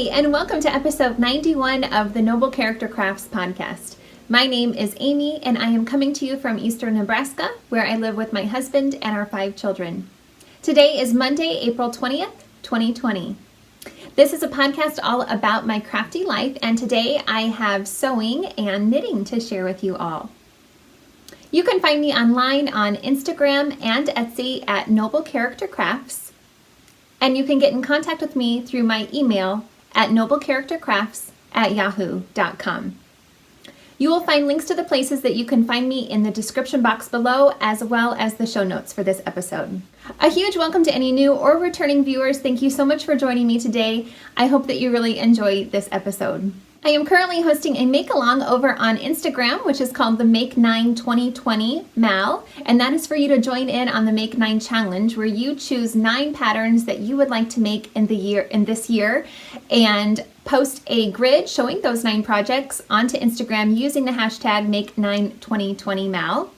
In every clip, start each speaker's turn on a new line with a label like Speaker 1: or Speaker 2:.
Speaker 1: Hi, and welcome to episode 91 of the Noble Character Crafts podcast. My name is Amy, and I am coming to you from eastern Nebraska, where I live with my husband and our 5 children. Today is Monday, April 20th, 2020. This is a podcast all about my crafty life, and today I have sewing and knitting to share with you all. You can find me online on Instagram and Etsy at Noble Character Crafts. And you can get in contact with me through my email at noblecharactercrafts@yahoo.com. You will find links to the places that you can find me in the description box below, as well as the show notes for this episode. A huge welcome to any new or returning viewers. Thank you so much for joining me today. I hope that you really enjoy this episode. I am currently hosting a make-along over on Instagram, which is called the Make 9 2020 Mal, and that is for you to join in on the Make 9 challenge, where you choose 9 patterns that you would like to make in this year, and post a grid showing those 9 projects onto Instagram using the hashtag Make 9 2020 Mal.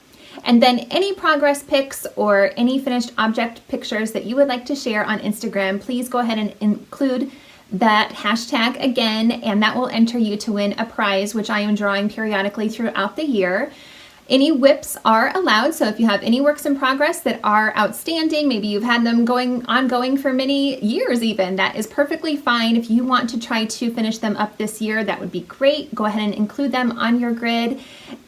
Speaker 1: And then any progress pics or any finished object pictures that you would like to share on Instagram, please go ahead and include that hashtag again, and that will enter you to win a prize, which I am drawing periodically throughout the year. Any whips are allowed, so if you have any works in progress that are outstanding, maybe you've had them ongoing for many years even, that is perfectly fine. If you want to try to finish them up this year, that would be great. Go ahead and include them on your grid.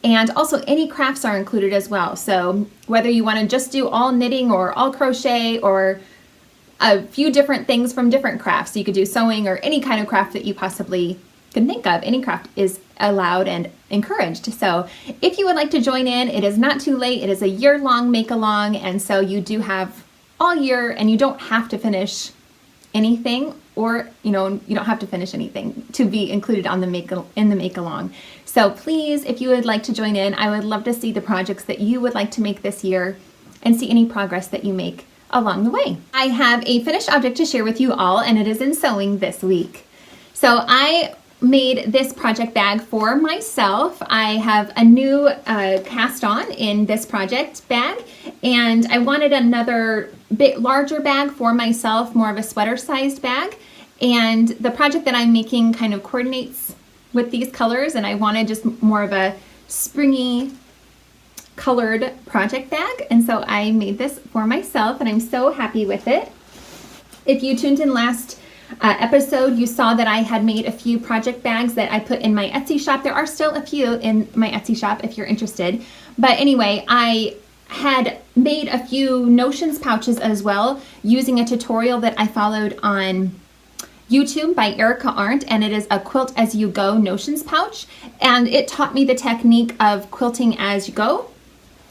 Speaker 1: And also any crafts are included as well. So whether you want to just do all knitting or all crochet or a few different things from different crafts. You could do sewing or any kind of craft that you possibly can think of. Any craft is allowed and encouraged. So if you would like to join in, it is not too late. It is a year-long make-along, and so you do have all year, and you don't have to finish anything, or you don't have to finish anything to be included on the make-along. So please, if you would like to join in, I would love to see the projects that you would like to make this year and see any progress that you make along the way. I have a finished object to share with you all, and it is in sewing this week. So I made this project bag for myself. I have a new cast on in this project bag, and I wanted another bit larger bag for myself, more of a sweater sized bag. And the project that I'm making kind of coordinates with these colors, and I wanted just more of a springy colored project bag, and so I made this for myself, and I'm so happy with it. If you tuned in last episode, you saw that I had made a few project bags that I put in my Etsy shop. There are still a few in my Etsy shop if you're interested, but anyway, I had made a few notions pouches as well using a tutorial that I followed on YouTube by Erica Arndt, and it is a quilt as you go notions pouch, and it taught me the technique of quilting as you go,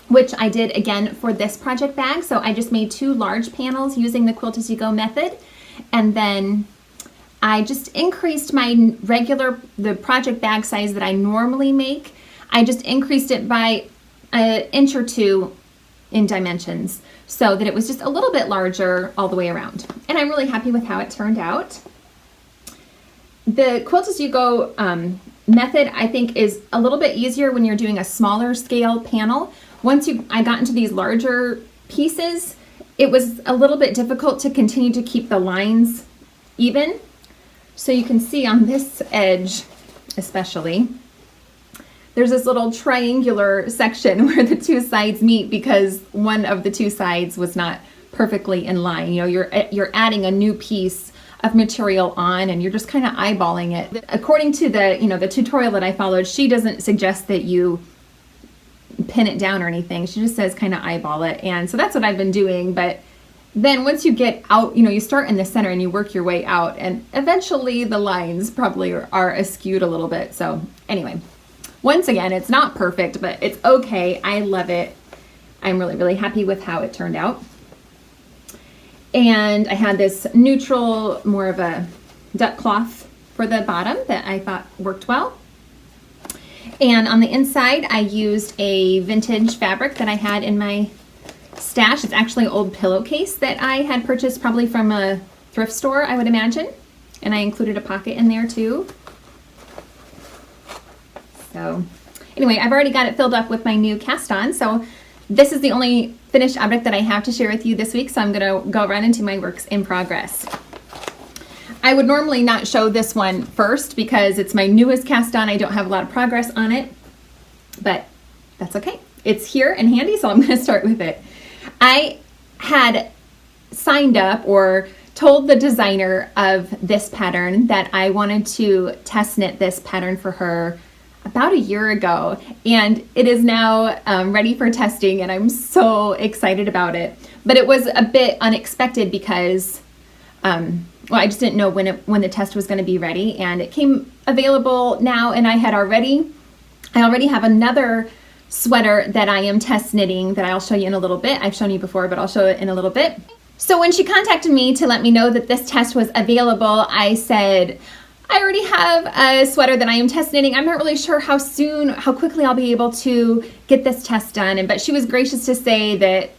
Speaker 1: which I did again for this project bag. So I just made 2 large panels using the quilt as you go method, and then I just increased the project bag size that I normally make. I just increased it by an inch or 2 in dimensions so that it was just a little bit larger all the way around, and I'm really happy with how it turned out. The quilt as you go method, I think, is a little bit easier when you're doing a smaller scale panel. Once I got into these larger pieces, it was a little bit difficult to continue to keep the lines even. So you can see on this edge especially, there's this little triangular section where the 2 sides meet because one of the 2 sides was not perfectly in line. You're adding a new piece of material on, and you're just kind of eyeballing it. According to the tutorial that I followed, she doesn't suggest that you pin it down or anything. She just says kind of eyeball it, and so that's what I've been doing. But then once you get out, you start in the center and you work your way out, and eventually the lines probably are askewed a little bit. So anyway, once again, it's not perfect, but it's okay. I love it. I'm really, really happy with how it turned out. And I had this neutral, more of a duck cloth for the bottom that I thought worked well. And on the inside, I used a vintage fabric that I had in my stash. It's actually an old pillowcase that I had purchased probably from a thrift store, I would imagine. And I included a pocket in there too. So anyway, I've already got it filled up with my new cast on. So this is the only finished object that I have to share with you this week. So I'm going to go right into my works in progress. I would normally not show this one first because it's my newest cast on. I don't have a lot of progress on it, but that's okay. It's here and handy, so I'm going to start with it. I had signed up or told the designer of this pattern that I wanted to test knit this pattern for her about a year ago, and it is now ready for testing, and I'm so excited about it. But it was a bit unexpected because well, I just didn't know when the test was going to be ready, and it came available now, and I already have another sweater that I am test knitting that I'll show you in a little bit. I've shown you before, but I'll show it in a little bit. So when she contacted me to let me know that this test was available, I said, I already have a sweater that I am test knitting. I'm not really sure how quickly I'll be able to get this test done. But she was gracious to say that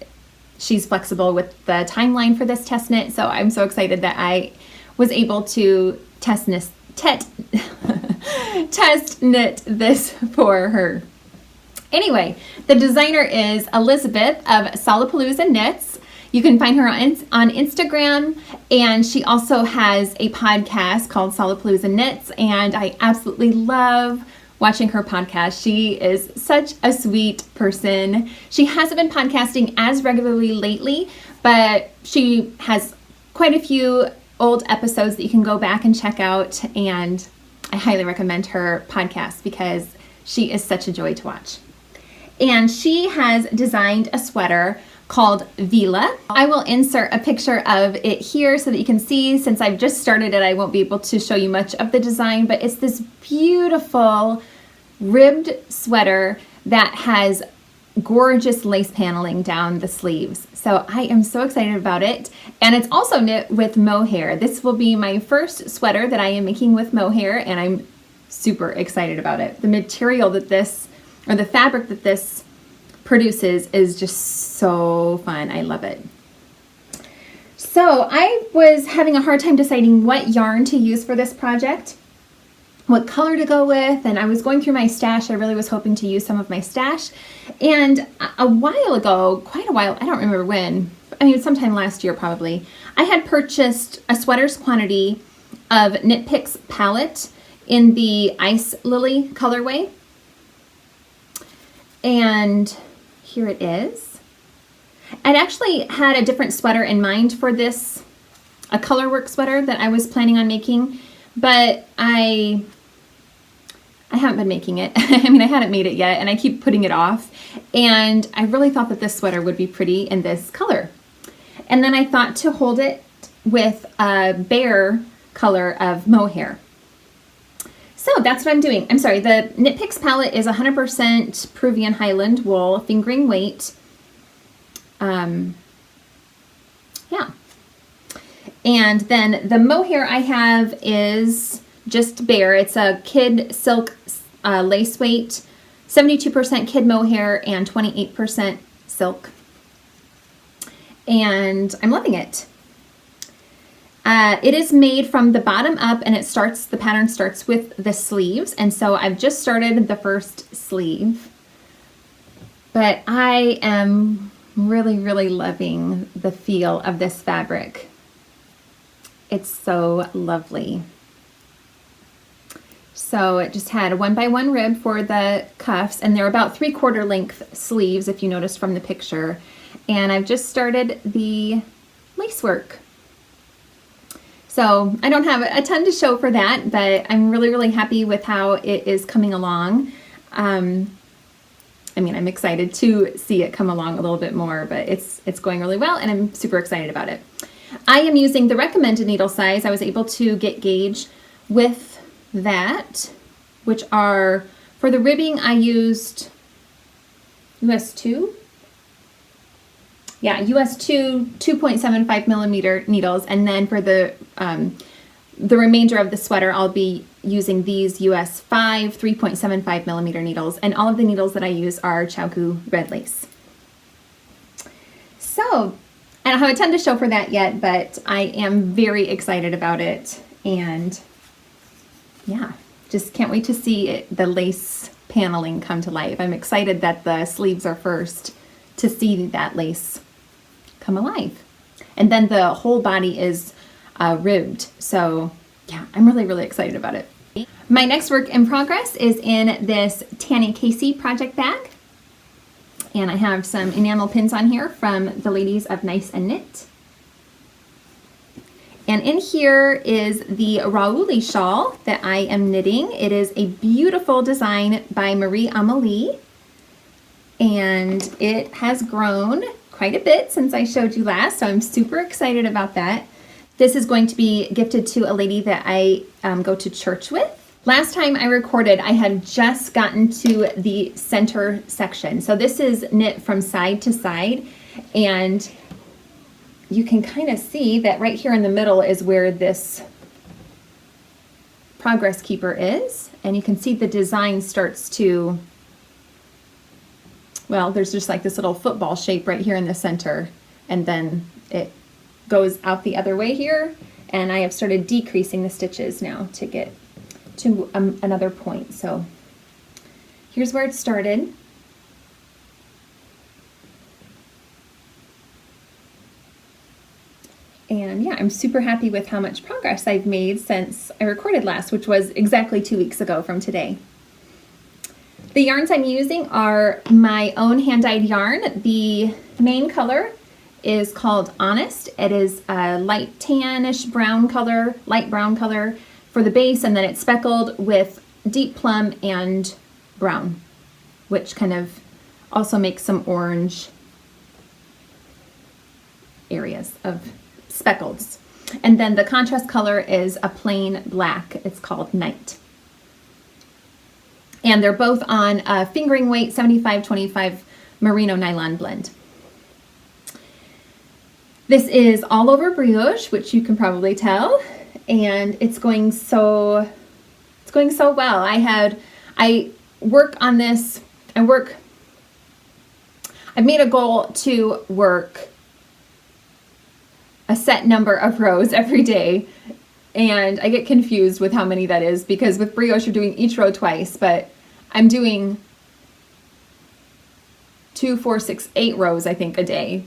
Speaker 1: she's flexible with the timeline for this test knit. So I'm so excited that I was able to test knit this for her. Anyway, the designer is Elizabeth of Salapaloosa Knits. You can find her on Instagram, and she also has a podcast called Salapaloosa Knits, and I absolutely love watching her podcast. She is such a sweet person. She hasn't been podcasting as regularly lately, but she has quite a few old episodes that you can go back and check out, and I highly recommend her podcast because she is such a joy to watch. And she has designed a sweater called Veela. I will insert a picture of it here so that you can see. Since I've just started it, I won't be able to show you much of the design, but it's this beautiful ribbed sweater that has gorgeous lace paneling down the sleeves. So I am so excited about it. And it's also knit with mohair. This will be my first sweater that I am making with mohair, and I'm super excited about it. The material that the fabric that this produces is just so fun. I love it. So I was having a hard time deciding what yarn to use for this project, what color to go with, and I was going through my stash. I really was hoping to use some of my stash. And a while ago, quite a while, I don't remember when, I mean sometime last year probably, I had purchased a sweater's quantity of Knit Picks palette in the Ice Lily colorway. And here it is. I'd actually had a different sweater in mind for this, a colorwork sweater that I was planning on making, but I haven't been making it. I mean, I hadn't made it yet, and I keep putting it off. And I really thought that this sweater would be pretty in this color. And then I thought to hold it with a bare color of mohair. So that's what I'm doing. I'm sorry, the Knit Picks palette is 100% Peruvian Highland wool, fingering weight. Yeah. And then the mohair I have is just bare. It's a kid silk lace weight, 72% kid mohair and 28% silk. And I'm loving it. It is made from the bottom up, and the pattern starts with the sleeves, and so I've just started the first sleeve. But I am really, really loving the feel of this fabric. It's so lovely. So it just had a 1x1 rib for the cuffs, and they're about 3/4 length sleeves, if you noticed from the picture. And I've just started the lace work. So I don't have a ton to show for that, but I'm really, really happy with how it is coming along. I mean, I'm excited to see it come along a little bit more, but it's going really well, and I'm super excited about it. I am using the recommended needle size. I was able to get gauge with that, which are, for the ribbing, I used US 2. Yeah, US 2 2.75 millimeter needles, and then for the remainder of the sweater, I'll be using these US 5 3.75 millimeter needles, and all of the needles that I use are Chowku red lace. So I don't have a ton to show for that yet, but I am very excited about it, and yeah, just can't wait to see the lace paneling come to life. I'm excited that the sleeves are first to see that lace come alive. And then the whole body is ribbed. So yeah, I'm really, really excited about it. My next work in progress is in this Tanny Casey project bag. And I have some enamel pins on here from the ladies of Nice and Knit. And in here is the Rauli shawl that I am knitting. It is a beautiful design by Amelie. And it has grown quite a bit since I showed you last, so I'm super excited about that. This is going to be gifted to a lady that I go to church with. Last time I recorded, I had just gotten to the center section. So this is knit from side to side, and you can kind of see that right here in the middle is where this progress keeper is. And you can see the design starts to, well, there's just like this little football shape right here in the center. And then it goes out the other way here. And I have started decreasing the stitches now to get to another point. So here's where it started. And yeah, I'm super happy with how much progress I've made since I recorded last, which was exactly 2 weeks ago from today. The yarns I'm using are my own hand-dyed yarn. The main color is called Honest. It is a light tannish brown color, light brown color for the base, and then it's speckled with deep plum and brown, which kind of also makes some orange areas of speckles. And then the contrast color is a plain black. It's called Night. And they're both on a fingering weight 75-25 merino nylon blend. This is all over brioche, which you can probably tell, and it's going so well. I work on this. I've made a goal to work a set number of rows every day, and I get confused with how many that is, because with brioche you're doing each row twice, but I'm doing 2, 4, 6, 8 rows I think a day.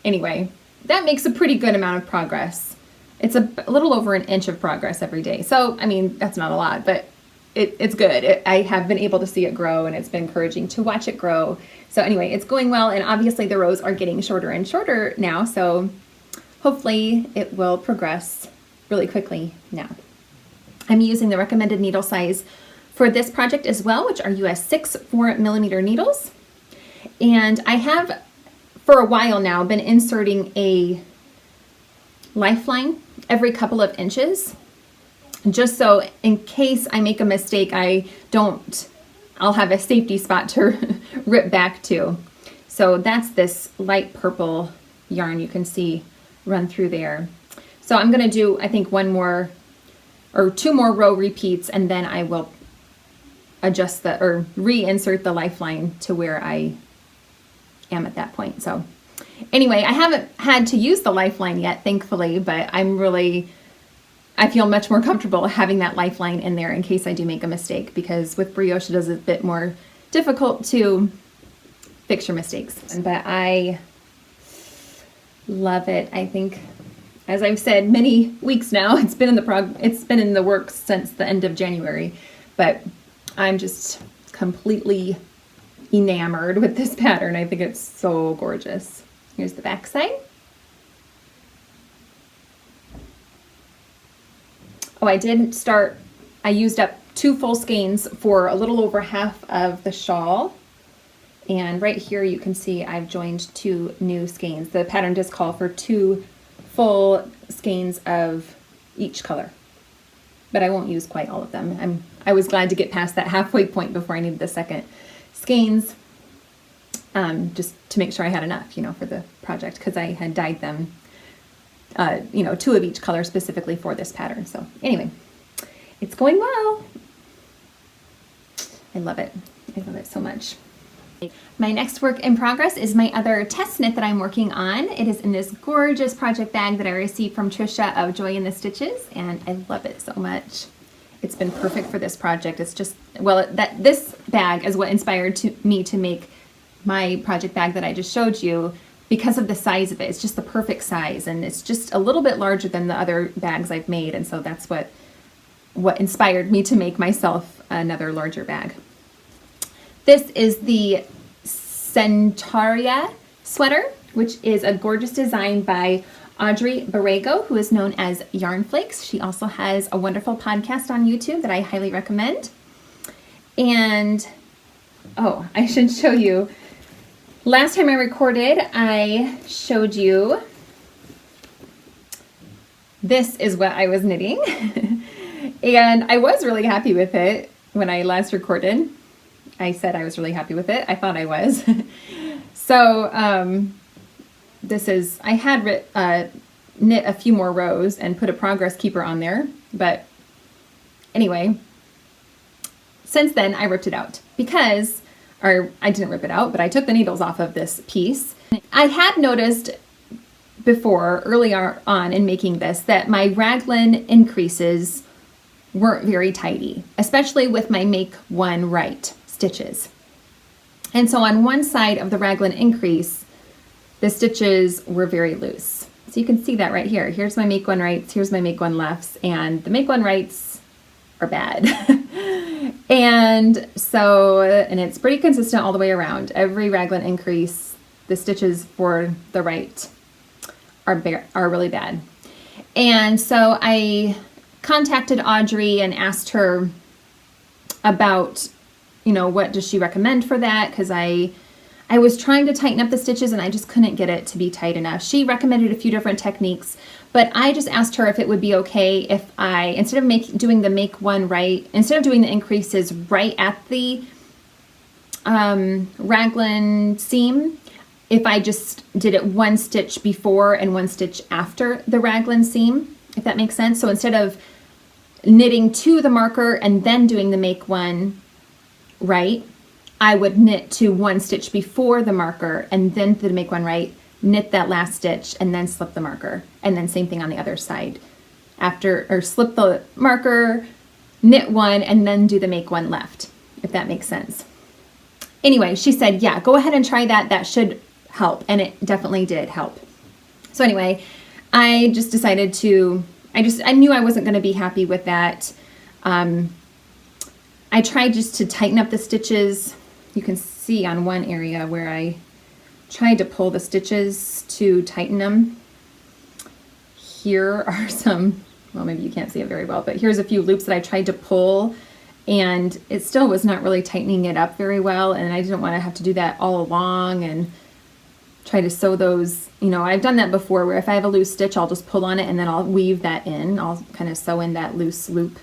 Speaker 1: Anyway, that makes a pretty good amount of progress. It's a little over an inch of progress every day. So, I mean, that's not a lot, but it's good. I have been able to see it grow, and it's been encouraging to watch it grow. So anyway, it's going well, and obviously the rows are getting shorter and shorter now, so hopefully it will progress really quickly now. I'm using the recommended needle size for this project as well, which are US 6 4mm needles. And I have, for a while now, been inserting a lifeline every couple of inches, just so in case I make a mistake, I'll have a safety spot to rip back to. So that's this light purple yarn you can see run through there. So I'm gonna do, I think, 1 more or 2 more row repeats, and then I will adjust or reinsert the lifeline to where I am at that point. So anyway, I haven't had to use the lifeline yet, thankfully, but I feel much more comfortable having that lifeline in there in case I do make a mistake, because with brioche it is a bit more difficult to fix your mistakes. But I love it. I think, as I've said many weeks now, it's been in the works since the end of January, but I'm just completely enamored with this pattern. I think it's so gorgeous. Here's the back side. Oh, I used up 2 full skeins for a little over half of the shawl. And right here you can see I've joined 2 new skeins. The pattern does call for 2 full skeins of each color, but I won't use quite all of them. I was glad to get past that halfway point before I needed the second skeins, just to make sure I had enough, for the project, because I had dyed them, 2 of each color specifically for this pattern. So anyway, it's going well. I love it. I love it so much. My next work in progress is my other test knit that I'm working on. It is in this gorgeous project bag that I received from Trisha of Joy in the Stitches, and I love it so much. It's been perfect for this project. It's just, well, this bag is what inspired me to make my project bag that I just showed you, because of the size of it. It's just the perfect size, and it's just a little bit larger than the other bags I've made, and so that's what inspired me to make myself another larger bag. This is the Centaurea sweater, which is a gorgeous design by Audrey Borrego, who is known as Yarn Flakes. She also has a wonderful podcast on YouTube that I highly recommend. And, oh, I should show you. Last time I recorded, I showed you, this is what I was knitting. And I was really happy with it when I last recorded. I said I was really happy with it. I thought I was. So, this is, I had knit a few more rows and put a progress keeper on there. But anyway, since then I ripped it out because, or I didn't rip it out, but I took the needles off of this piece. I had noticed before, earlier on in making this, that my raglan increases weren't very tidy, especially with my make one right stitches. And so on one side of the raglan increase, the stitches were very loose. So you can see that right here. Here's my make one rights, here's my make one lefts, and the make one rights are bad. And so, and it's pretty consistent all the way around. Every raglan increase, the stitches for the right are really bad. And so I contacted Audrey and asked her about, what does she recommend for that? Because I was trying to tighten up the stitches and I just couldn't get it to be tight enough. She recommended a few different techniques, but I just asked her if it would be okay if I, instead of doing the make one right, instead of doing the increases right at the raglan seam, if I just did it one stitch before and one stitch after the raglan seam, if that makes sense. So instead of knitting to the marker and then doing the make one right, I would knit to one stitch before the marker and then to the make one right, knit that last stitch and then slip the marker. And then same thing on the other side. Slip the marker, knit one, and then do the make one left, if that makes sense. Anyway, she said, yeah, go ahead and try that. That should help. And it definitely did help. So anyway, I just decided to, I knew I wasn't going to be happy with that. I tried just to tighten up the stitches. You can see on one area where I tried to pull the stitches to tighten them. Here are some, well, maybe you can't see it very well, but here's a few loops that I tried to pull and it still was not really tightening it up very well. And I didn't want to have to do that all along and try to sew those. I've done that before where if I have a loose stitch, I'll just pull on it and then I'll weave that in. I'll kind of sew in that loose loop.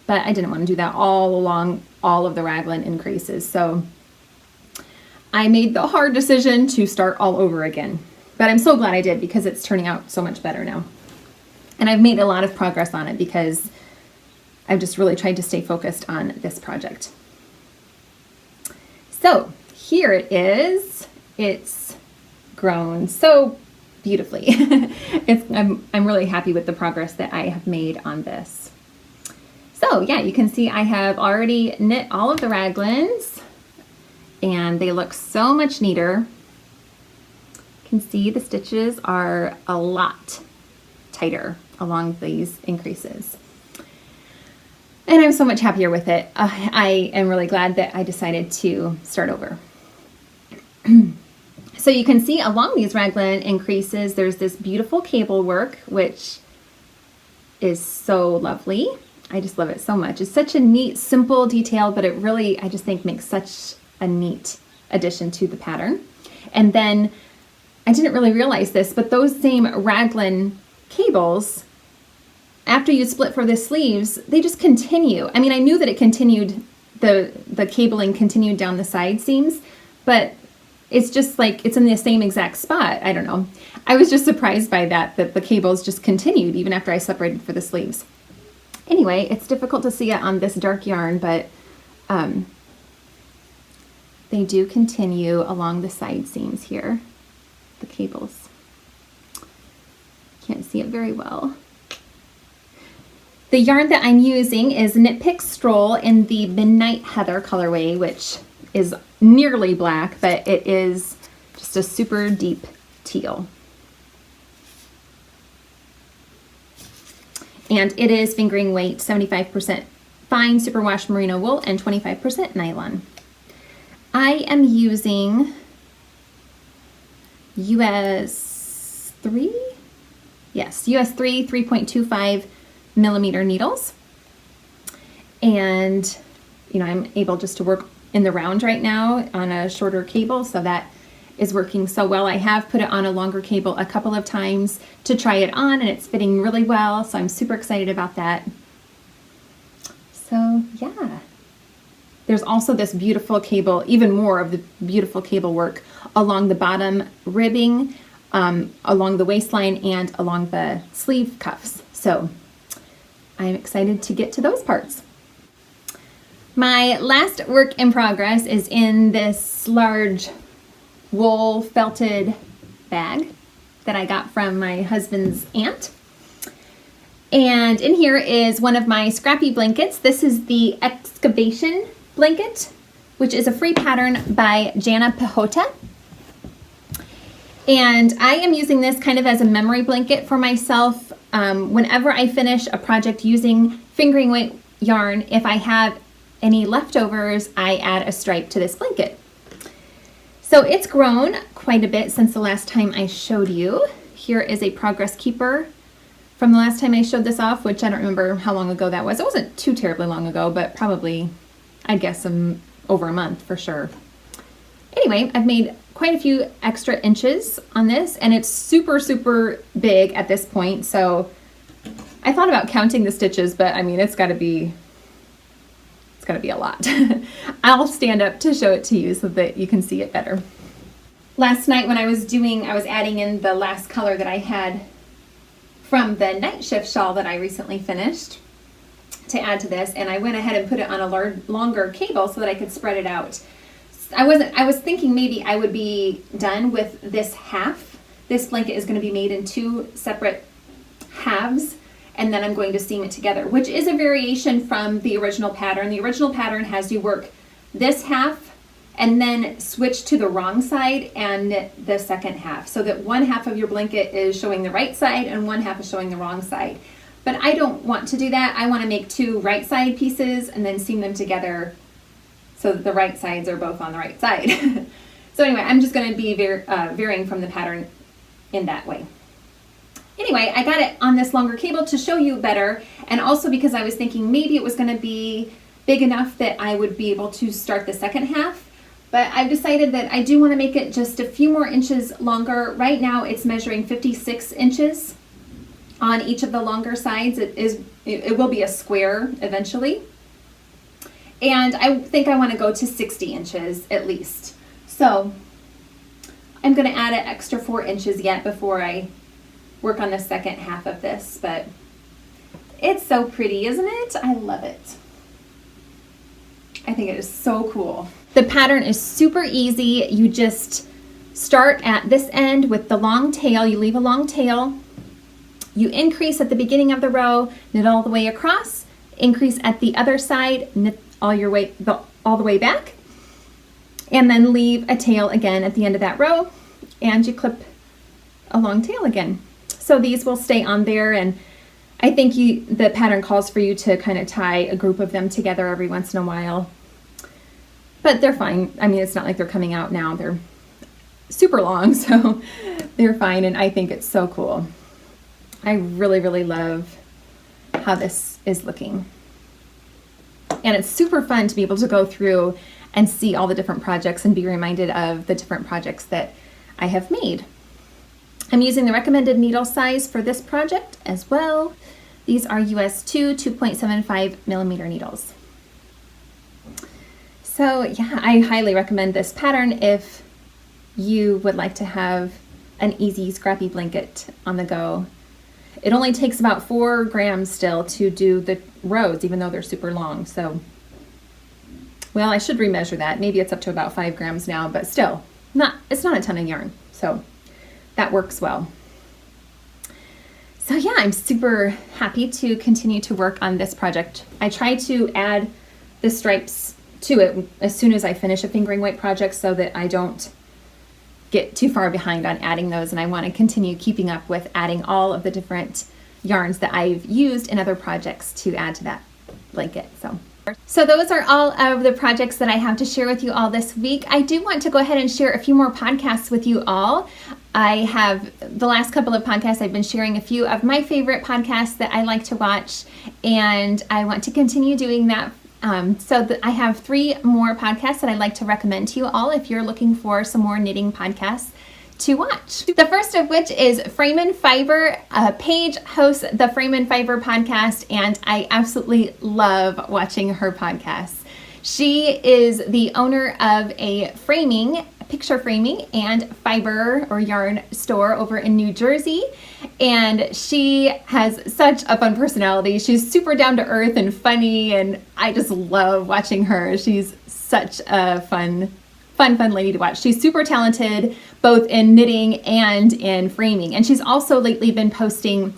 Speaker 1: But I didn't want to do that all along all of the raglan increases. So I made the hard decision to start all over again. But I'm so glad I did because it's turning out so much better now. And I've made a lot of progress on it because I've just really tried to stay focused on this project. So here it is. It's grown so beautifully. I'm really happy with the progress that I have made on this. So yeah, you can see I have already knit all of the raglans and they look so much neater. You can see the stitches are a lot tighter along these increases. And I'm so much happier with it. I am really glad that I decided to start over. So you can see along these raglan increases, there's this beautiful cable work, which is so lovely. I just love it so much. It's such a neat, simple detail, but it really, I just think, makes such a neat addition to the pattern. And then, I didn't really realize this, but those same raglan cables, after you split for the sleeves, they just continue. I mean, I knew that it continued, the cabling continued down the side seams, but it's just like, it's in the same exact spot. I don't know. I was just surprised by that the cables just continued even after I separated for the sleeves. Anyway, it's difficult to see it on this dark yarn, but they do continue along the side seams here, the cables. Can't see it very well. The yarn that I'm using is Knit Pick Stroll in the Midnight Heather colorway, which is nearly black, but it is just a super deep teal. And it is fingering weight 75% fine superwash merino wool and 25% nylon. I am using US 3? Yes, US 3 3.25 millimeter needles. And, you know, I'm able just to work in the round right now on a shorter cable, so that is working so well. I have put it on a longer cable a couple of times to try it on, and it's fitting really well, so I'm super excited about that. So yeah, there's also this beautiful cable, even more of the beautiful cable work along the bottom ribbing, along the waistline, and along the sleeve cuffs. So I'm excited to get to those parts. My last work in progress is in this large wool felted bag that I got from my husband's aunt. And in here is one of my scrappy blankets. This is the Excavation blanket, which is a free pattern by Jana Pihota. And I am using this kind of as a memory blanket for myself. Whenever I finish a project using fingering weight yarn, if I have any leftovers, I add a stripe to this blanket. So it's grown quite a bit since the last time I showed you. Here is a progress keeper from the last time I showed this off, which I don't remember how long ago that was. It wasn't too terribly long ago, but probably, I guess, over a month for sure. Anyway, I've made quite a few extra inches on this, and it's super, super big at this point. So I thought about counting the stitches, but I mean, it's gotta be a lot. I'll stand up to show it to you so that you can see it better. Last night when I was adding in the last color that I had from the night shift shawl that I recently finished to add to this, and I went ahead and put it on a longer cable so that I could spread it out. I was thinking maybe I would be done with this half. This blanket is going to be made in two separate halves, and then I'm going to seam it together, which is a variation from the original pattern. The original pattern has you work this half and then switch to the wrong side and knit the second half, so that one half of your blanket is showing the right side and one half is showing the wrong side. But I don't want to do that. I want to make two right side pieces and then seam them together so that the right sides are both on the right side. So anyway, I'm just going to be varying from the pattern in that way. Anyway, I got it on this longer cable to show you better, and also because I was thinking maybe it was going to be big enough that I would be able to start the second half. But I've decided that I do want to make it just a few more inches longer. Right now it's measuring 56 inches on each of the longer sides. It will be a square eventually. And I think I want to go to 60 inches at least. So I'm going to add an extra 4 inches yet before I work on the second half of this, but it's so pretty, isn't it? I love it. I think it is so cool. The pattern is super easy. You just start at this end with the long tail. You leave a long tail. You increase at the beginning of the row, knit all the way across, increase at the other side, knit all the way back, and then leave a tail again at the end of that row, and you clip a long tail again. So these will stay on there, and I think the pattern calls for you to kind of tie a group of them together every once in a while. But they're fine. I mean, it's not like they're coming out now. They're super long, so they're fine, and I think it's so cool. I really, really love how this is looking. And it's super fun to be able to go through and see all the different projects and be reminded of the different projects that I have made. I'm using the recommended needle size for this project as well. These are US 2.75 millimeter needles. So yeah, I highly recommend this pattern if you would like to have an easy scrappy blanket on the go. It only takes about 4 grams still to do the rows, even though they're super long. So, well, I should remeasure that. Maybe it's up to about 5 grams now, but still, it's not a ton of yarn. So that works well. So yeah, I'm super happy to continue to work on this project. I try to add the stripes to it as soon as I finish a fingering weight project so that I don't get too far behind on adding those, and I want to continue keeping up with adding all of the different yarns that I've used in other projects to add to that blanket. So those are all of the projects that I have to share with you all this week. I do want to go ahead and share a few more podcasts with you all. I have, the last couple of podcasts, I've been sharing a few of my favorite podcasts that I like to watch, and I want to continue doing that. I have 3 more podcasts that I'd like to recommend to you all if you're looking for some more knitting podcasts to watch. The first of which is Frame and Fiber. Paige hosts the Frame and Fiber podcast, and I absolutely love watching her podcasts. She is the owner of a picture framing and fiber or yarn store over in New Jersey, and she has such a fun personality. She's super down to earth and funny, and I just love watching her. She's such a fun lady to watch. She's super talented both in knitting and in framing, and she's also lately been posting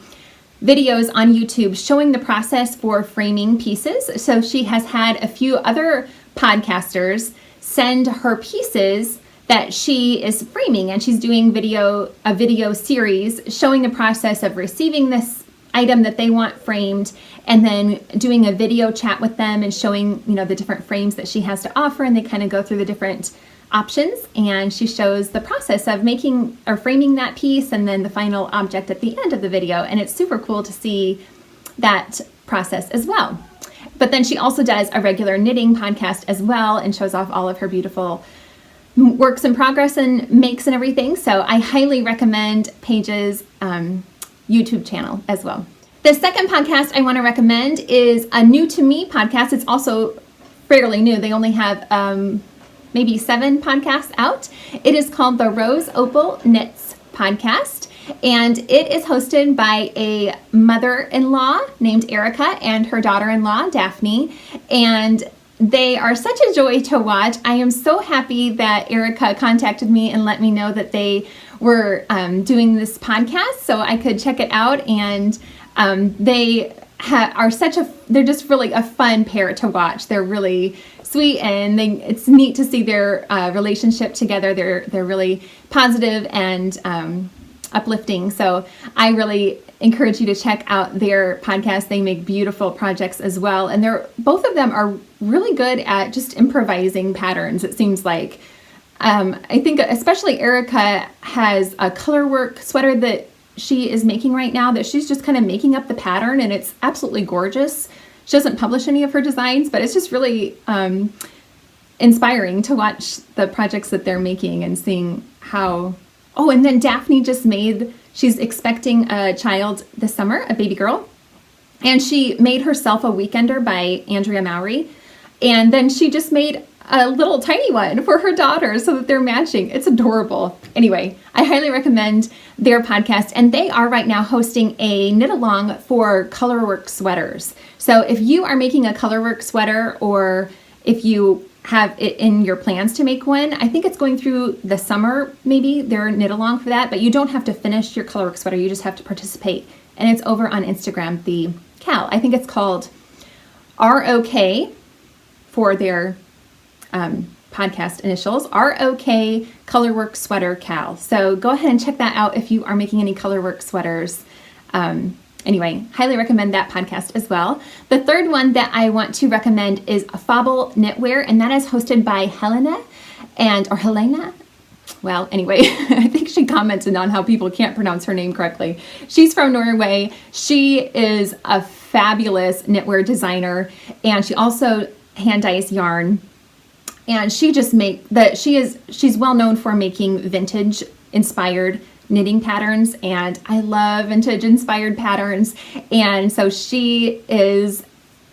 Speaker 1: videos on YouTube showing the process for framing pieces. So she has had a few other podcasters send her pieces that she is framing, and she's doing a video series showing the process of receiving this item that they want framed, and then doing a video chat with them and showing, the different frames that she has to offer, and they kind of go through the different options, and she shows the process of making or framing that piece and then the final object at the end of the video, and it's super cool to see that process as well. But then she also does a regular knitting podcast as well and shows off all of her beautiful works in progress and makes and everything. So I highly recommend Paige's YouTube channel as well. The second podcast I want to recommend is a new to me podcast. It's also fairly new. They only have maybe 7 podcasts out. It is called the Rose Opal Knits podcast, and it is hosted by a mother-in-law named Erica and her daughter-in-law, Daphne, and they are such a joy to watch. I am so happy that Erica contacted me and let me know that they were doing this podcast so I could check it out, and they're just really a fun pair to watch. They're really sweet, and it's neat to see their relationship together. They're really positive and uplifting. So I really encourage you to check out their podcast. They make beautiful projects as well, and both of them are really good at just improvising patterns. It seems like I think especially Erica has a colorwork sweater that she is making right now that she's just kind of making up the pattern, and it's absolutely gorgeous. She doesn't publish any of her designs, but it's just really inspiring to watch the projects that they're making and seeing how... Oh, and then Daphne she's expecting a child this summer, a baby girl, and she made herself a weekender by Andrea Mowry, and then she just made a little tiny one for her daughter so that they're matching. It's adorable. Anyway, I highly recommend their podcast, and they are right now hosting a knit along for colorwork sweaters. So if you are making a colorwork sweater, or if you have it in your plans to make one, I think it's going through the summer, maybe they're knit along for that, but you don't have to finish your colorwork sweater, you just have to participate. And it's over on Instagram, the Cal. I think it's called ROK for their podcast initials, ROK Colorwork Sweater Cal. So go ahead and check that out if you are making any colorwork sweaters. Anyway, highly recommend that podcast as well. The third one that I want to recommend is Fable Knitwear, and that is hosted by Helena. Well, anyway, I think she commented on how people can't pronounce her name correctly. She's from Norway. She is a fabulous knitwear designer, and she also hand dyes yarn. And she just she's well known for making vintage inspired knitting patterns, and I love vintage inspired patterns, and so she is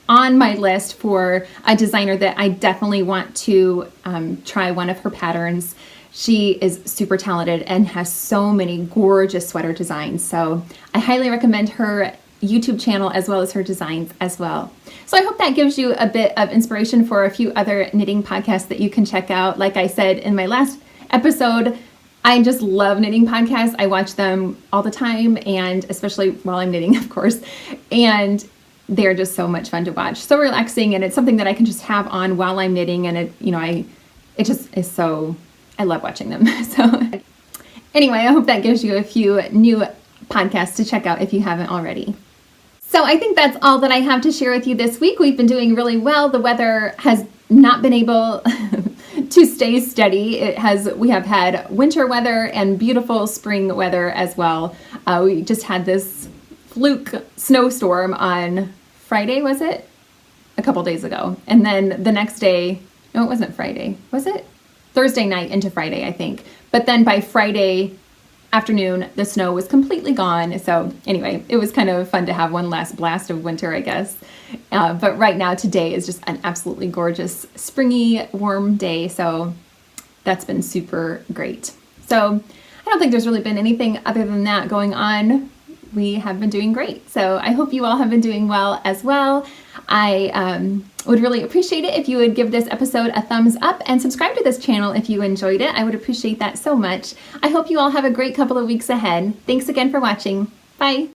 Speaker 1: on my list for a designer that I definitely want to try one of her patterns. She is super talented and has so many gorgeous sweater designs, so I highly recommend her YouTube channel as well as her designs as well. So I hope that gives you a bit of inspiration for a few other knitting podcasts that you can check out. Like I said in my last episode, I just love knitting podcasts. I watch them all the time, and especially while I'm knitting, of course, and they're just so much fun to watch. So relaxing, and it's something that I can just have on while I'm knitting, and I just is so, I love watching them. So Anyway, I hope that gives you a few new podcasts to check out if you haven't already. So I think that's all that I have to share with you this week. We've been doing really well. The weather has not been able to stay steady. We have had winter weather and beautiful spring weather as well. We just had this fluke snowstorm on Friday, was it? A couple days ago. And then the next day, no, it wasn't Friday. Was it? Thursday night into Friday, I think. But then by Friday afternoon, the snow was completely gone. So anyway, it was kind of fun to have one last blast of winter, I guess. But right now, today is just an absolutely gorgeous, springy, warm day. So that's been super great. So I don't think there's really been anything other than that going on. We have been doing great. So I hope you all have been doing well as well. I would really appreciate it if you would give this episode a thumbs up and subscribe to this channel if you enjoyed it. I would appreciate that so much. I hope you all have a great couple of weeks ahead. Thanks again for watching. Bye.